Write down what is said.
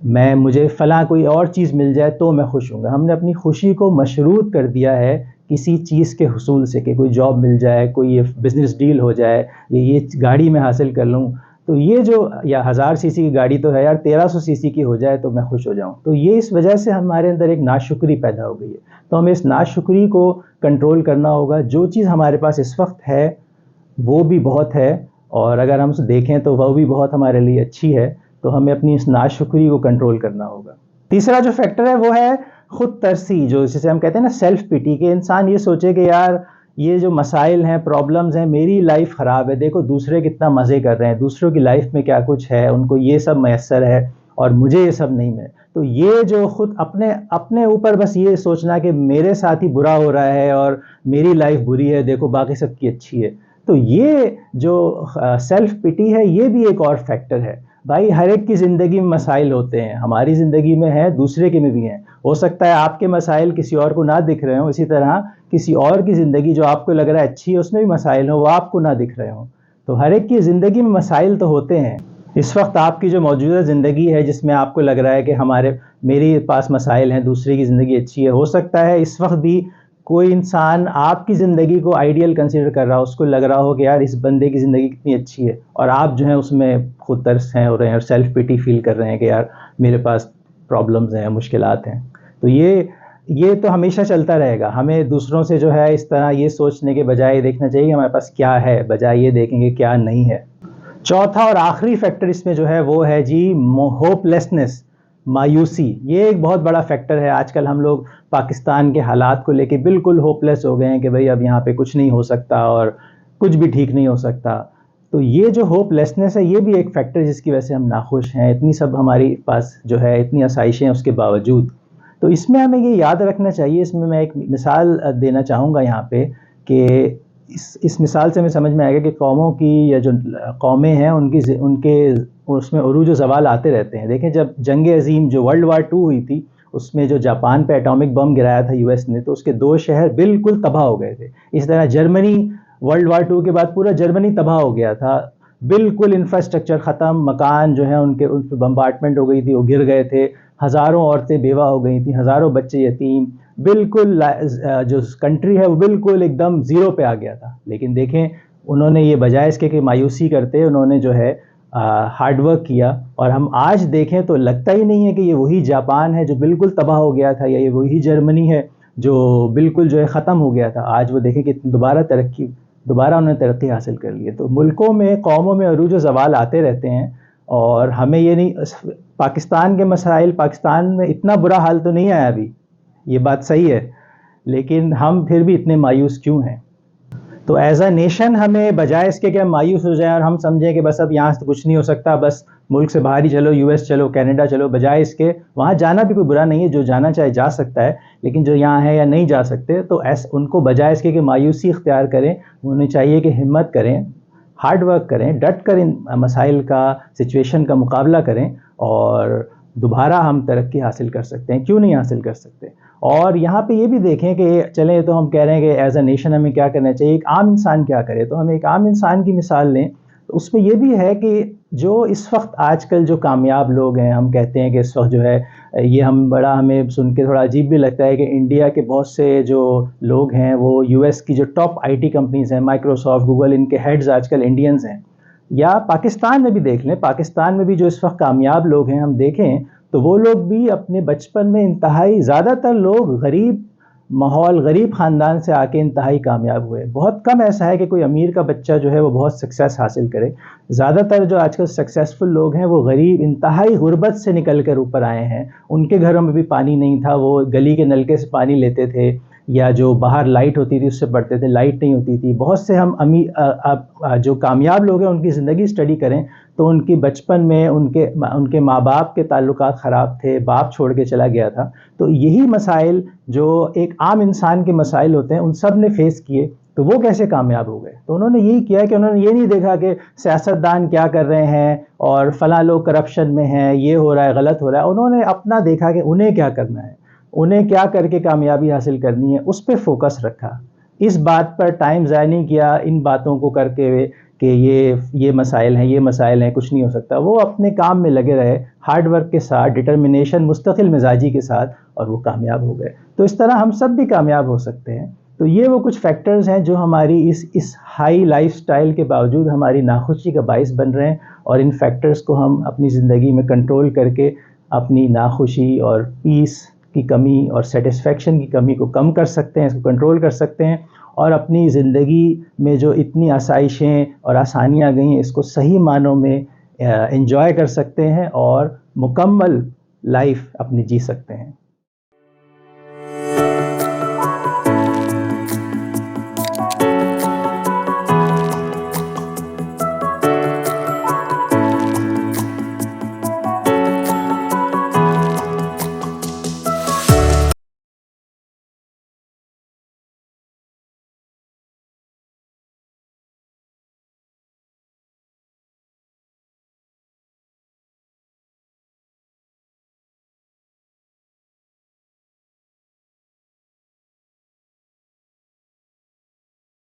مجھے فلاں کوئی اور چیز مل جائے تو میں خوش ہوں گا. ہم نے اپنی خوشی کو مشروط کر دیا ہے کسی چیز کے حصول سے، کہ کوئی جاب مل جائے، کوئی بزنس ڈیل ہو جائے، یہ گاڑی میں حاصل کر لوں، تو یہ جو یا 1000 cc کی گاڑی تو ہے یار، 1300 cc کی ہو جائے تو میں خوش ہو جاؤں. تو یہ اس وجہ سے ہمارے اندر ایک ناشکری پیدا ہو گئی ہے. تو ہمیں اس ناشکری کو کنٹرول کرنا ہوگا. جو چیز ہمارے پاس اس وقت ہے وہ بھی بہت ہے، اور اگر ہم اسے دیکھیں تو وہ بھی بہت ہمارے لیے اچھی ہے. تو ہمیں اپنی اس ناشکری کو کنٹرول کرنا ہوگا. تیسرا جو فیکٹر ہے وہ ہے خود ترسی، جو جسے ہم کہتے ہیں نا سیلف پیٹی، کہ انسان یہ سوچے کہ یار یہ جو مسائل ہیں، پرابلمز ہیں، میری لائف خراب ہے، دیکھو دوسرے کتنا مزے کر رہے ہیں، دوسروں کی لائف میں کیا کچھ ہے، ان کو یہ سب میسر ہے اور مجھے یہ سب نہیں ہے. تو یہ جو خود اپنے اوپر بس یہ سوچنا کہ میرے ساتھ ہی برا ہو رہا ہے اور میری لائف بری ہے، دیکھو باقی سب کی اچھی ہے. تو یہ جو سیلف پٹی ہے یہ بھی ایک اور فیکٹر ہے. بھائی ہر ایک کی زندگی میں مسائل ہوتے ہیں، ہماری زندگی میں ہے، دوسرے کے میں بھی ہیں. ہو سکتا ہے آپ کے مسائل کسی اور کو نہ دکھ رہے ہوں، اسی طرح کسی اور کی زندگی جو آپ کو لگ رہا ہے اچھی ہے اس میں بھی مسائل ہوں، وہ آپ کو نہ دکھ رہے ہوں. تو ہر ایک کی زندگی میں مسائل تو ہوتے ہیں. اس وقت آپ کی جو موجودہ زندگی ہے جس میں آپ کو لگ رہا ہے کہ میرے پاس مسائل ہیں، دوسرے کی زندگی اچھی ہے، ہو سکتا ہے اس وقت بھی کوئی انسان آپ کی زندگی کو آئیڈیل کنسیڈر کر رہا ہو، اس کو لگ رہا ہو کہ یار اس بندے کی زندگی کتنی اچھی ہے، اور آپ جو ہیں اس میں خود ترس ہیں ہو رہے ہیں اور سیلف پیٹی فیل کر رہے ہیں کہ یار میرے پاس پرابلمز ہیں، مشکلات ہیں. تو یہ تو ہمیشہ چلتا رہے گا. ہمیں دوسروں سے جو ہے اس طرح یہ سوچنے کے بجائے دیکھنا چاہیے کہ ہمارے پاس کیا ہے، بجائے یہ دیکھیں گے کیا نہیں ہے. چوتھا اور آخری فیکٹر اس میں جو ہے وہ ہے جی ہوپ لیسنس، مایوسی. یہ ایک بہت بڑا فیکٹر ہے. آج کل ہم لوگ پاکستان کے حالات کو لے کے بالکل ہوپ لیس ہو گئے ہیں کہ بھئی اب یہاں پہ کچھ نہیں ہو سکتا اور کچھ بھی ٹھیک نہیں ہو سکتا. تو یہ جو ہوپ لیسنس ہے یہ بھی ایک فیکٹر جس کی وجہ سے ہم ناخوش ہیں، اتنی سب ہماری پاس جو ہے اتنی آسائشیں ہیں اس کے باوجود. تو اس میں ہمیں یہ یاد رکھنا چاہیے، اس میں ایک مثال دینا چاہوں گا یہاں پہ کہ اس مثال سے ہمیں سمجھ میں آئے گا کہ قوموں کی یا جو قومیں ہیں ان کے اس میں عروج و زوال آتے رہتے ہیں. دیکھیں جب جنگ عظیم جو ورلڈ وار 2 ہوئی تھی، اس میں جو جاپان پہ ایٹامک بم گرایا تھا US نے، تو اس کے 2 شہر بالکل تباہ ہو گئے تھے. اس طرح جرمنی ورلڈ وار 2 کے بعد پورا جرمنی تباہ ہو گیا تھا، بالکل انفراسٹرکچر ختم، مکان جو ہیں ان پہ بمبارٹمنٹ ہو گئی تھی، وہ گر گئے تھے، ہزاروں عورتیں بیوہ ہو گئی تھیں، ہزاروں بچے یتیم، بالکل جو کنٹری ہے وہ بالکل ایک دم زیرو پہ آ گیا تھا. لیکن دیکھیں انہوں نے یہ بجائے اس کے کہ مایوسی کرتے، انہوں نے جو ہے ہارڈ ورک کیا، اور ہم آج دیکھیں تو لگتا ہی نہیں ہے کہ یہ وہی جاپان ہے جو بالکل تباہ ہو گیا تھا، یا یہ وہی جرمنی ہے جو بالکل جو ہے ختم ہو گیا تھا. آج وہ دیکھیں کہ دوبارہ انہوں نے ترقی حاصل کر لی ہے. تو ملکوں میں، قوموں میں عروج و زوال آتے رہتے ہیں، اور ہمیں یہ نہیں، پاکستان کے مسائل، پاکستان میں اتنا برا حال تو نہیں آیا ابھی، یہ بات صحیح ہے، لیکن ہم پھر بھی اتنے مایوس کیوں ہیں؟ تو ایز اے نیشن ہمیں بجائے اس کے کہ ہم مایوس ہو جائیں اور ہم سمجھیں کہ بس اب یہاں سے کچھ نہیں ہو سکتا، بس ملک سے باہر ہی چلو، US چلو، کینیڈا چلو، بجائے اس کے وہاں جانا بھی کوئی برا نہیں ہے، جو جانا چاہے جا سکتا ہے، لیکن جو یہاں ہے یا نہیں جا سکتے تو ان کو بجائے اس کے کہ مایوسی اختیار کریں، انہیں چاہیے کہ ہمت کریں، ہارڈ ورک کریں، ڈٹ کر ان مسائل کا، سچویشن کا مقابلہ کریں، اور دوبارہ ہم ترقی حاصل کر سکتے ہیں. کیوں نہیں حاصل کر سکتے؟ اور یہاں پہ یہ بھی دیکھیں کہ چلیں تو ہم کہہ رہے ہیں کہ ایز اے نیشن ہمیں کیا کرنا چاہیے، ایک عام انسان کیا کرے. تو ہم ایک عام انسان کی مثال لیں تو اس میں یہ بھی ہے کہ جو اس وقت آج کل جو کامیاب لوگ ہیں، ہم کہتے ہیں کہ اس وقت جو ہے یہ ہمیں سن کے تھوڑا عجیب بھی لگتا ہے کہ انڈیا کے بہت سے جو لوگ ہیں وہ US کی جو ٹاپ IT کمپنیز ہیں، مائکروسافٹ، گوگل، ان کے ہیڈز آج کل انڈینز ہیں. یا پاکستان میں بھی دیکھ لیں، پاکستان میں بھی جو اس وقت کامیاب لوگ ہیں ہم دیکھیں تو وہ لوگ بھی اپنے بچپن میں انتہائی، زیادہ تر لوگ غریب ماحول، غریب خاندان سے آ کے انتہائی کامیاب ہوئے. بہت کم ایسا ہے کہ کوئی امیر کا بچہ جو ہے وہ بہت سکسیس حاصل کرے. زیادہ تر جو آج کل سکسیسفل لوگ ہیں وہ غریب، انتہائی غربت سے نکل کر اوپر آئے ہیں. ان کے گھروں میں بھی پانی نہیں تھا، وہ گلی کے نلکے سے پانی لیتے تھے، یا جو باہر لائٹ ہوتی تھی اس سے پڑھتے تھے، لائٹ نہیں ہوتی تھی. بہت سے ہم جو کامیاب لوگ ہیں ان کی زندگی اسٹڈی کریں تو ان کی بچپن میں ان کے ماں باپ کے تعلقات خراب تھے، باپ چھوڑ کے چلا گیا تھا. تو یہی مسائل جو ایک عام انسان کے مسائل ہوتے ہیں ان سب نے فیس کیے، تو وہ کیسے کامیاب ہو گئے؟ تو انہوں نے یہی کیا کہ انہوں نے یہ نہیں دیکھا کہ سیاستدان کیا کر رہے ہیں اور فلاں لوگ کرپشن میں ہیں، یہ ہو رہا ہے، غلط ہو رہا ہے. انہوں نے اپنا دیکھا کہ انہیں کیا کرنا ہے، انہیں کیا کر کے کامیابی حاصل کرنی ہے، اس پہ فوکس رکھا. اس بات پر ٹائم ضائع نہیں کیا ان باتوں کو کرتے ہوئے کہ یہ مسائل ہیں، یہ مسائل ہیں، کچھ نہیں ہو سکتا. وہ اپنے کام میں لگے رہے ہارڈ ورک کے ساتھ، ڈٹرمنیشن، مستقل مزاجی کے ساتھ، اور وہ کامیاب ہو گئے. تو اس طرح ہم سب بھی کامیاب ہو سکتے ہیں. تو یہ وہ کچھ فیکٹرز ہیں جو ہماری اس ہائی لائف سٹائل کے باوجود ہماری ناخوشی کا باعث بن رہے ہیں، اور ان فیکٹرز کو ہم اپنی زندگی میں کنٹرول کر کے اپنی ناخوشی اور پیس کی کمی اور سیٹسفیکشن کی کمی کو کم کر سکتے ہیں، اس کو کنٹرول کر سکتے ہیں، اور اپنی زندگی میں جو اتنی آسائشیں اور آسانیاں گئی ہیں اس کو صحیح معنوں میں انجوائے کر سکتے ہیں اور مکمل لائف اپنی جی سکتے ہیں.